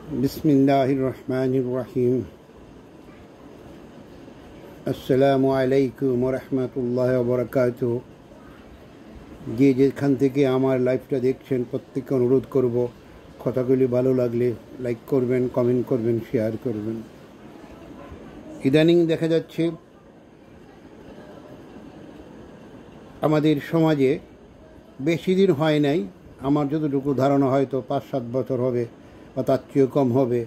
বিসমিল্লাহির রহমানির রহিম। আসসালামু আলাইকুম ওয়া রাহমাতুল্লাহি ওয়া বারাকাতুহু। যে যেখান থেকে আমার লাইভটা দেখছেন প্রত্যেককে অনুরোধ করব, কথাগুলি ভালো লাগলে লাইক করবেন, কমেন্ট করবেন, শেয়ার করবেন। ইদানিং দেখা যাচ্ছে আমাদের সমাজে, বেশি দিন হয় নাই, আমার যতটুকু ধারণা হয়তো 5-7 বছর হবে বা তার চেয়েও কম হবে,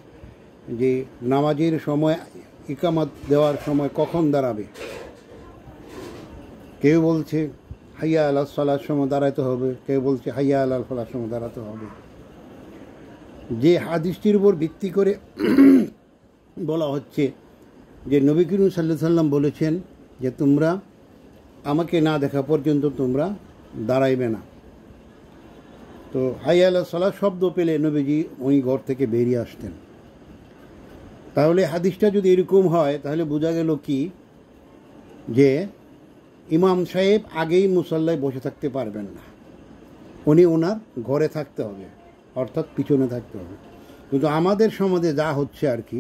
যে নামাজের সময় ইকামত দেওয়ার সময় কখন দাঁড়াবে। কেউ বলছে হাইয়া আলাল সালার সময় দাঁড়াতে হবে, কেউ বলছে হাইয়া আলাল ফালার সময় দাঁড়াতে হবে। যে হাদিসটির উপর ভিত্তি করে বলা হচ্ছে যে নবী করিম সাল্লাল্লাহু আলাইহি সাল্লাম বলেছেন যে তোমরা আমাকে না দেখা পর্যন্ত তোমরা দাঁড়াইবে না। তো হাইয়া আলাল সালাহ শব্দ পেলে নবীজি ওই ঘর থেকে বেরিয়ে আসতেন। তাহলে হাদিসটা যদি এরকম হয় তাহলে বোঝা গেল কি, যে ইমাম সাহেব আগেই মুসল্লায় বসে থাকতে পারবেন না, উনি ওনার ঘরে থাকতে হবে, অর্থাৎ পিছনে থাকতে হবে। কিন্তু আমাদের সমাজে যা হচ্ছে আর কি,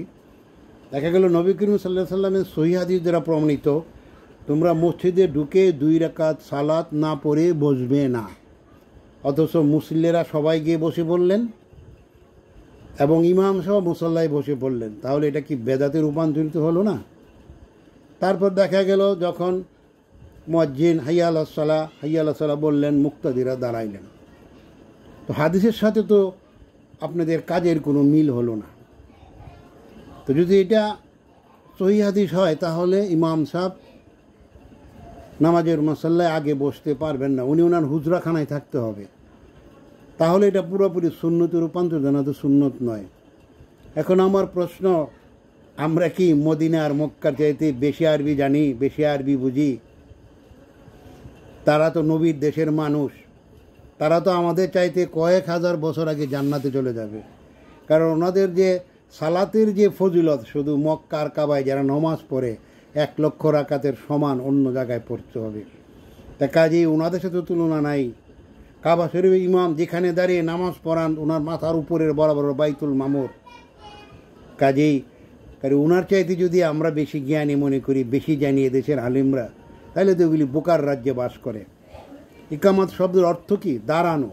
দেখা গেল নবী করিম সাল্লাল্লাহু আলাইহি সাল্লামের সহিহ হাদিস দ্বারা প্রমাণিত তোমরা মসজিদে ঢুকে 2 রাকাত সালাত না পড়ে বসবে না, অথচ মুসল্লিরা সবাই গিয়ে বসে পড়লেন এবং ইমাম সহ মুসল্লায় বসে পড়লেন। তাহলে এটা কি বেদাতে রূপান্তরিত হলো না? তারপর দেখা গেল যখন মুয়াজ্জিন হাইয়া আলাস সালাহ বললেন, মুক্তাদিরা দাঁড়াইলেন। তো হাদিসের সাথে তো আপনাদের কাজের কোনো মিল হলো না। তো যদি এটা সহিহ হাদিস হয় তাহলে ইমাম সাহেব নামাজের মুসল্লায় আগে বসতে পারবেন না, উনি ওনার হুজরাখানায় থাকতে হবে। তাহলে এটা পুরোপুরি সুন্নতে রূপান্তরিত না, তো সুন্নত নয়। এখন আমার প্রশ্ন, আমরা কি মদিনা আর মক্কার চাইতে বেশি আরবি জানি, বেশি আরবি বুঝি? তারা তো নবীর দেশের মানুষ, তারা তো আমাদের চাইতে কয়েক হাজার বছর আগে জান্নাতে চলে যাবে। কারণ ওনাদের যে সালাতের যে ফজিলত, শুধু মক্কার কাবায় যারা নমাজ পড়ে 1 লক্ষ রাকাতের সমান অন্য জায়গায় পড়তে হবে। তা কাজেই ওনাদের সাথে তুলনা নাই। কাবা শরীফের ইমাম যেখানে দাঁড়িয়ে নামাজ পড়ান, ওনার মাথার উপরের বরাবর বাইতুল মামুর। কাজেই ওনার চাইতে যদি আমরা বেশি জ্ঞানী মনে করি, বেশি জানিয়ে দেশের আলিমরা, তাহলে তো ওগুলি বোকার রাজ্যে বাস করে। ইকামত শব্দের অর্থ কি? দাঁড়ানো।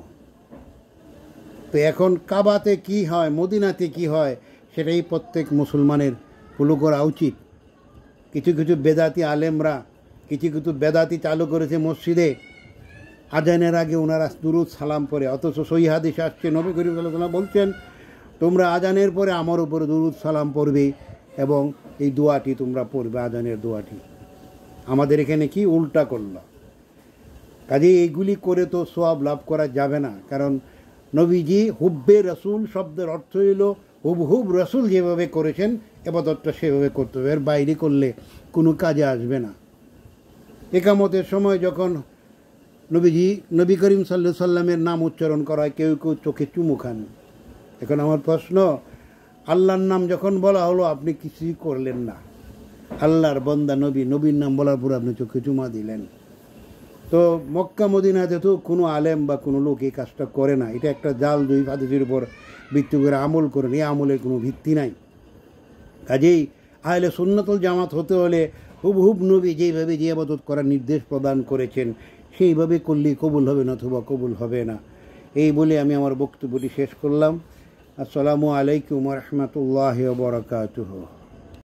তো এখন কাবাতে কি হয়, মদিনাতে কি হয়, সেটাই প্রত্যেক মুসলমানের ফলো করা উচিত। কিছু কিছু বেদাতি আলেমরা কিছু কিছু বেদাতি চালু করেছে মসজিদে, আজানের আগে ওনারা দুরুদ সালাম পড়ে, অথচ সহিহ হাদিস আসছে নবী করিম সাল্লাল্লাহু আলাইহি ওয়াসাল্লাম বলছেন তোমরা আজানের পরে আমার উপরে দুরুদ সালাম পড়বে এবং এই দোয়াটি তোমরা পড়বে, আজানের দোয়াটি। আমাদের এখানে কি উল্টা করলো। কাজে এইগুলি করে তো সওয়াব লাভ করা যাবে না। কারণ নবীজি হুব্বে রসুল শব্দের অর্থ হইল হুবহুব রসুল যেভাবে করেছেন ইবাদতটা সেভাবে করতে হবে, এর বাইরে করলে কোনো কাজে আসবে না। ইকামতের সময় যখন নবী করিম সাল্লাল্লাহু আলাইহি সাল্লামের নাম উচ্চারণ করা হয়, কেউ কেউ চোখে চুমু খান। এখন আমার প্রশ্ন, আল্লাহর নাম যখন বলা হলো আপনি কিছুই করলেন না, আল্লাহর বান্দা নবীর নাম বলার পর আপনি চোখে চুমা দিলেন। তো মক্কা মদিনাতে তো কোনো আলেম বা কোনো লোক এই কাজটা করে না। এটা একটা জাল দুই হাদিসের উপর ভিত্তি করে আমল করেন, এই আমলের কোনো ভিত্তি নাই। কাজেই আহলে সুন্নাতুল জামাত হতে হলে হুবহুব নবী যেইভাবে যে ইবাদত করার নির্দেশ প্রদান করেছেন সেইভাবে করলেই কবুল হবে না, অথবা কবুল হবে না। এই বলে আমি আমার বক্তব্যটি শেষ করলাম। আসসালামু আলাইকুম ওয়া রাহমাতুল্লাহি ওয়া বারাকাতুহু।